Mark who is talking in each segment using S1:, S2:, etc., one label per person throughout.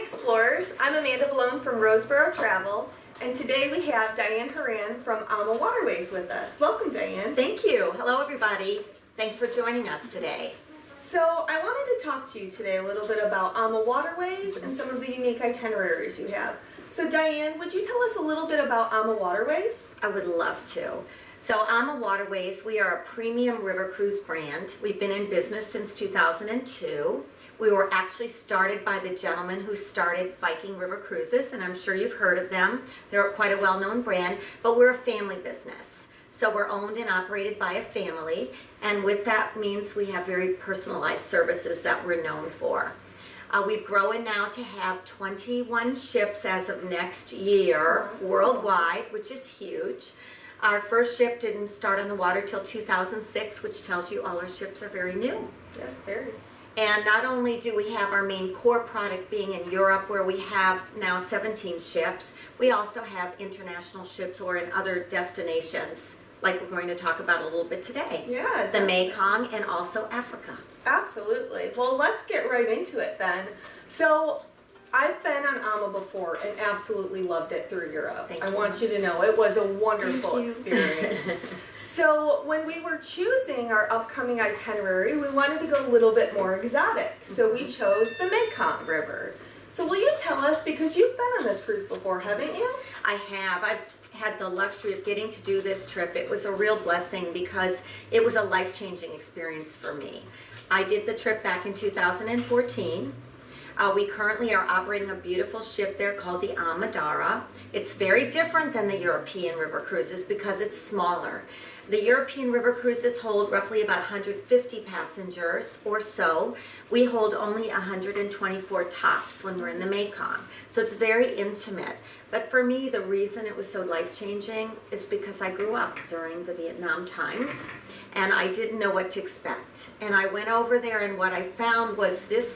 S1: Explorers, I'm Amanda Balone from Roseborough Travel, and today we have Diane Horan from AmaWaterways with us. Welcome, Diane.
S2: Thank you. Hello, everybody. Thanks for joining us today.
S1: So I wanted to talk to you today a little bit about AmaWaterways and some of the unique itineraries you have. So Diane, would you tell us a little bit about AmaWaterways?
S2: I would love to. So AmaWaterways, we are a premium river cruise brand. We've been in business since 2002. We were actually started by the gentleman who started Viking River Cruises, and I'm sure you've heard of them. They're quite a well-known brand, but we're a family business. So we're owned and operated by a family, and with that means we have very personalized services that we're known for. We've grown now to have 21 ships as of next year worldwide, which is huge. Our first ship didn't start on the water till 2006, which tells you all our ships are very new.
S1: Yes, very.
S2: And not only do we have our main core product being in Europe, where we have now 17 ships, we also have international ships or in other destinations, like we're going to talk about a little bit today.
S1: Yeah.
S2: The Mekong and also Africa.
S1: Absolutely. Well, let's get right into it then. So I've been on Ama before and absolutely loved it through Europe.
S2: Thank
S1: I
S2: you.
S1: want you to know it was a wonderful experience. So when we were choosing our upcoming itinerary, we wanted to go a little bit more exotic. So we chose the Mekong River. So will you tell us, because you've been on this cruise before, haven't you?
S2: I have. I've had the luxury of getting to do this trip. It was a real blessing because it was a life-changing experience for me. I did the trip back in 2014. We currently are operating a beautiful ship there called the AmaWaterway. It's very different than the European river cruises because it's smaller. The European river cruises hold roughly about 150 passengers or so. We hold only 124 tops when we're in the Mekong. So it's very intimate. But for me, the reason it was so life-changing is because I grew up during the Vietnam times and I didn't know what to expect. And I went over there and what I found was this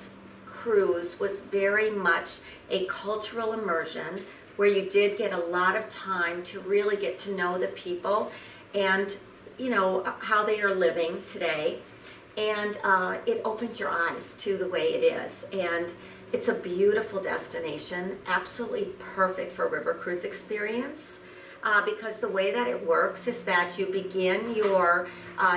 S2: cruise was very much a cultural immersion where you did get a lot of time to really get to know the people and you know how they are living today, and it opens your eyes to the way it is, and it's a beautiful destination, absolutely perfect for a river cruise experience. Because the way that it works is that you begin your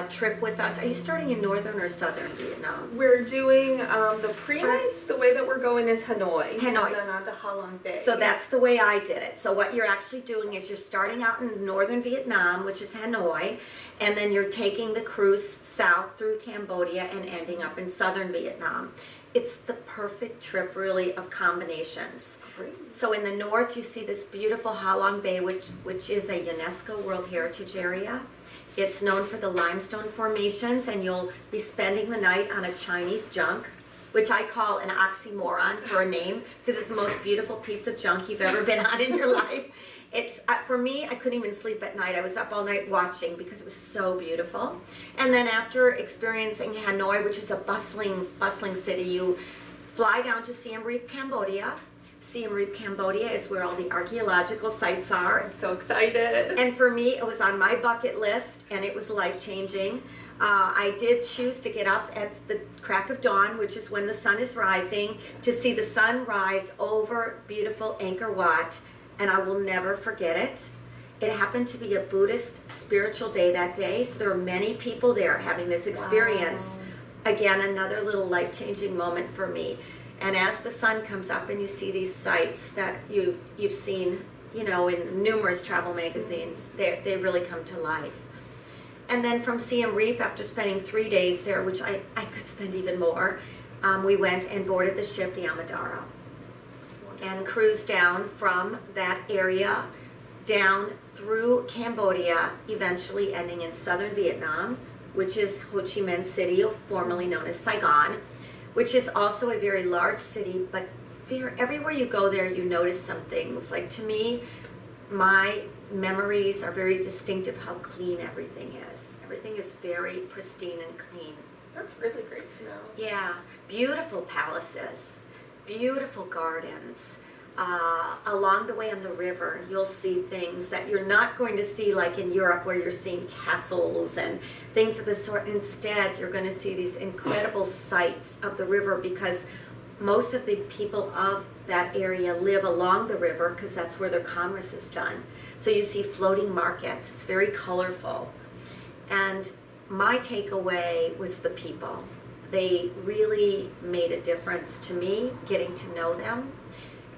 S2: trip with us. Are you starting in northern or southern Vietnam?
S1: We're doing the pre-nights. The way that we're going is Hanoi.
S2: Hanoi.
S1: And then on to Halong Bay.
S2: So that's the way I did it. So what you're actually doing is you're starting out in northern Vietnam, which is Hanoi, and then you're taking the cruise south through Cambodia and ending up in southern Vietnam. It's the perfect trip, really, of combinations. So in the north, you see this beautiful Halong Bay, which is a UNESCO World Heritage Area. It's known for the limestone formations, and you'll be spending the night on a Chinese junk, which I call an oxymoron for a name, because it's the most beautiful piece of junk you've ever been on in your life. It's for me, I couldn't even sleep at night. I was up all night watching because it was so beautiful. And then after experiencing Hanoi, which is a bustling city, you fly down to Siem Reap, Cambodia. Siem Reap, Cambodia is where all the archaeological sites are.
S1: I'm so excited.
S2: And for me, it was on my bucket list, and it was life-changing. I did choose to get up at the crack of dawn, which is when the sun is rising, to see the sun rise over beautiful Angkor Wat, and I will never forget it. It happened to be a Buddhist spiritual day that day, so there were many people there having this experience. Wow. Again, another little life-changing moment for me. And as the sun comes up and you see these sites that you've seen, you know, in numerous travel magazines, they really come to life. And then from Siem Reap, after spending 3 days there, which I could spend even more, we went and boarded the ship, the AmaWaterway, and cruised down from that area down through Cambodia, eventually ending in southern Vietnam, which is Ho Chi Minh City, formerly known as Saigon, which is also a very large city, but everywhere you go there, you notice some things. Like, to me, my memories are very distinctive how clean everything is. Everything is very pristine and clean.
S1: That's really great to know.
S2: Yeah, beautiful palaces, beautiful gardens. Along the way on the river, you'll see things that you're not going to see like in Europe, where you're seeing castles and things of the sort. Instead, you're going to see these incredible sights of the river, because most of the people of that area live along the river because that's where their commerce is done. So you see floating markets. It's very colorful. And my takeaway was the people. They really made a difference to me, getting to know them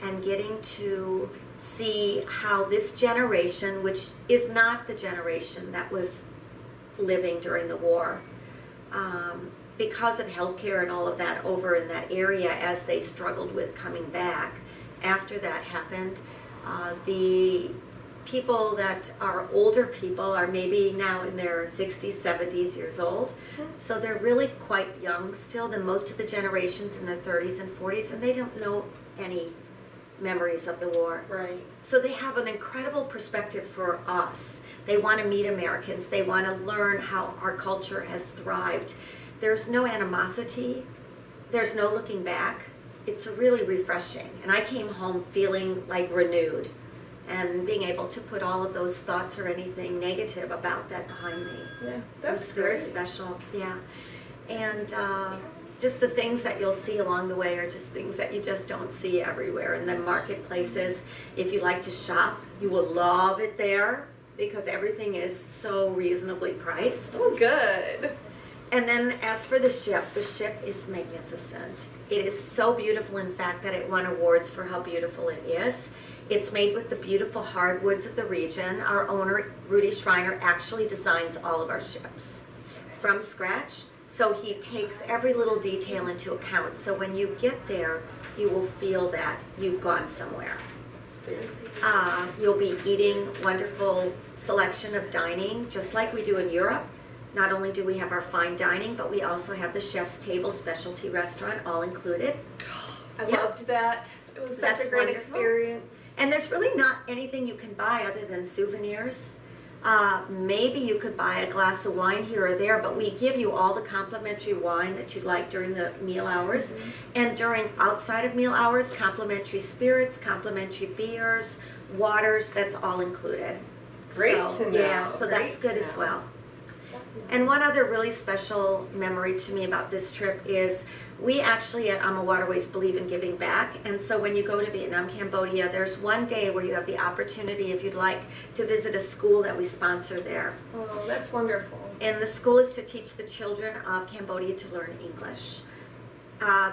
S2: and getting to see how this generation, which is not the generation that was living during the war, because of healthcare and all of that over in that area as they struggled with coming back. After that happened, the people that are older people are maybe now in their 60s, 70s years old. So they're really quite young still than most of the generations in their 30s and 40s, and they don't know any memories of the war.
S1: Right.
S2: So they have an incredible perspective for us. They want to meet Americans. They want to learn how our culture has thrived. There's no animosity. There's no looking back. It's really refreshing. And I came home feeling like renewed and being able to put all of those thoughts or anything negative about that behind me.
S1: Yeah, that's
S2: very
S1: great.
S2: special. Yeah. And just the things that you'll see along the way are just things that you just don't see everywhere. In the marketplaces, if you like to shop, you will love it there because everything is so reasonably priced.
S1: Oh, good.
S2: And then as for the ship is magnificent. It is so beautiful, in fact, that it won awards for how beautiful it is. It's made with the beautiful hardwoods of the region. Our owner, Rudy Schreiner, actually designs all of our ships from scratch. So he takes every little detail into account. So when you get there, you will feel that you've gone somewhere. You'll be eating wonderful selection of dining, just like we do in Europe. Not only do we have our fine dining, but we also have the chef's table specialty restaurant, all included.
S1: I
S2: Yes.
S1: loved that. It was such
S2: That's
S1: a great
S2: wonderful.
S1: experience.
S2: And there's really not anything you can buy other than souvenirs. Maybe you could buy a glass of wine here or there, but we give you all the complimentary wine that you'd like during the meal hours.
S1: Mm-hmm.
S2: And during outside of meal hours, complimentary spirits, complimentary beers, waters, that's all included.
S1: Great
S2: So,
S1: to know.
S2: Yeah, so
S1: Great
S2: that's good
S1: to
S2: as
S1: know.
S2: well. And one other really special memory to me about this trip is we actually at AmaWaterways believe in giving back. And so when you go to Vietnam, Cambodia, there's one day where you have the opportunity, if you'd like, to visit a school that we sponsor there.
S1: Oh, that's wonderful.
S2: And the school is to teach the children of Cambodia to learn English.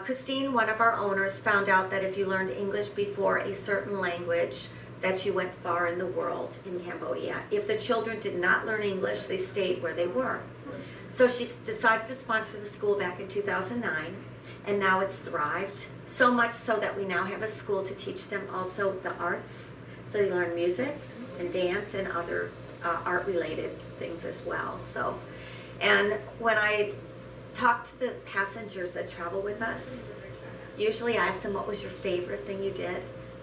S2: Christine, one of our owners, found out that if you learned English before a certain language, that you went far in the world in Cambodia. If the children did not learn English, they stayed where they were. So she decided to sponsor the school back in 2009, and now it's thrived. So much so that we now have a school to teach them also the arts. So they learn music and dance and other art-related things as well. So, and when I talk to the passengers that travel with us, usually I ask them, what was your favorite thing you did?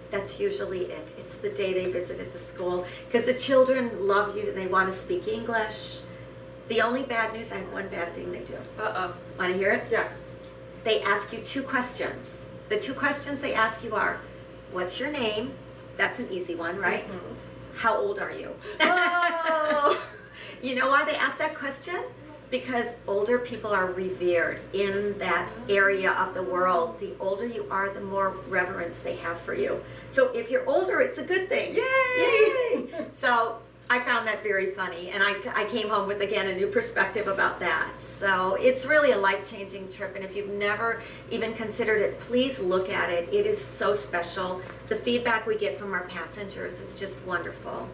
S2: That's usually it. It's the day they visited the school. Because the children love you and they want to speak English. The only bad news, I have one bad thing they do.
S1: Uh-oh.
S2: Want to hear it?
S1: Yes.
S2: They ask you 2 questions. The 2 questions they ask you are, what's your name? That's an easy one, right?
S1: Mm-hmm.
S2: How old are you?
S1: Oh.
S2: You know why they ask that question? Because older people are revered in that area of the world. The older you are, the more reverence they have for you. So if you're older, it's a good thing.
S1: Yay!
S2: So I found that very funny, and I came home with, again, a new perspective about that. So it's really a life-changing trip, and if you've never even considered it, please look at it. It is so special. The feedback we get from our passengers is just wonderful.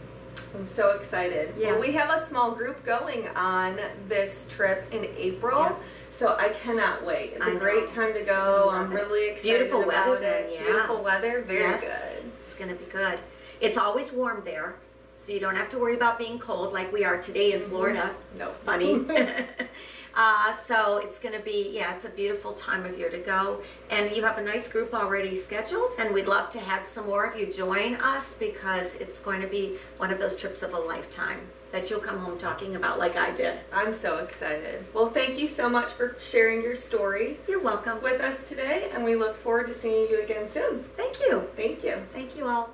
S1: I'm so excited.
S2: Yeah.
S1: Well, we have a small group going on this trip in April,
S2: Yeah.
S1: so I cannot wait. It's
S2: I
S1: a
S2: know.
S1: great time to go.
S2: I love
S1: I'm
S2: it.
S1: really excited
S2: Beautiful
S1: about
S2: weather
S1: it.
S2: then, yeah.
S1: Beautiful weather, very
S2: Yes,
S1: good.
S2: It's going to be good. It's always warm there, so you don't have to worry about being cold like we are today in Florida.
S1: No.
S2: Funny. So it's going to be, yeah, it's a beautiful time of year to go. And you have a nice group already scheduled, and we'd love to have some more of you join us because it's going to be one of those trips of a lifetime that you'll come home talking about like I did.
S1: I'm so excited. Well, thank you so much for sharing your story
S2: You're welcome.
S1: with us today, and we look forward to seeing you again soon.
S2: Thank you.
S1: Thank you.
S2: Thank you all.